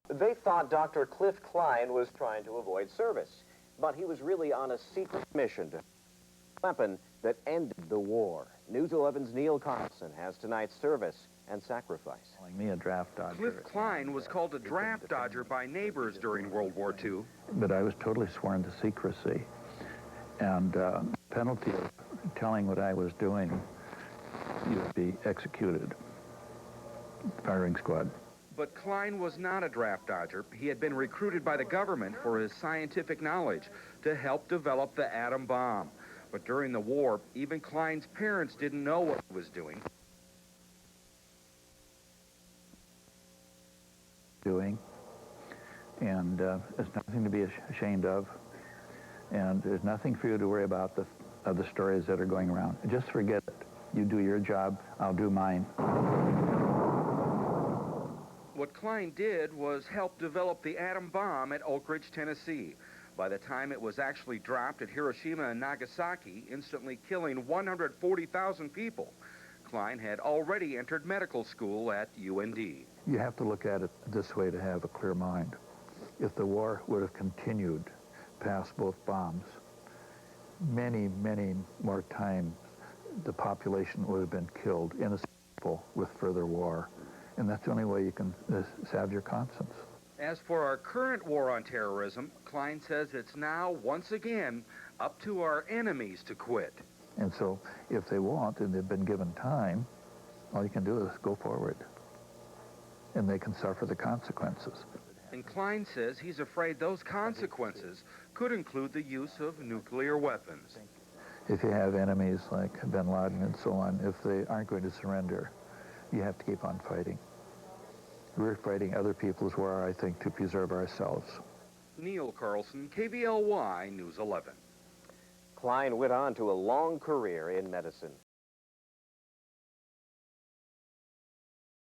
They thought Dr. Cliff Klein was trying to avoid service, but he was really on a secret mission to a weapon that ended the war. News 11's Neil Carlson has tonight's service and sacrifice. Calling me a draft dodger. Cliff Klein was called a draft dodger by neighbors during World War II. But I was totally sworn to secrecy. And penalty of telling what I was doing, you would be executed. Firing squad. But Klein was not a draft dodger. He had been recruited by the government for his scientific knowledge to help develop the atom bomb. But during the war, even Klein's parents didn't know what he was doing. And there's nothing to be ashamed of. And there's nothing for you to worry about the stories that are going around. Just forget it. You do your job, I'll do mine. What Klein did was help develop the atom bomb at Oak Ridge, Tennessee. By the time it was actually dropped at Hiroshima and Nagasaki, instantly killing 140,000 people, Klein had already entered medical school at UND. You have to look at it this way to have a clear mind. If the war would have continued past both bombs, many, many more times the population would have been killed, innocent people, with further war. And that's the only way you can salve your conscience. As for our current war on terrorism, Klein says it's now, once again, up to our enemies to quit. And so if they won't and they've been given time, all you can do is go forward. And they can suffer the consequences. And Klein says he's afraid those consequences could include the use of nuclear weapons. If you have enemies like bin Laden and so on, if they aren't going to surrender, you have to keep on fighting. We're fighting other people's war, I think, to preserve ourselves. Neil Carlson, KVLY News 11. Klein went on to a long career in medicine.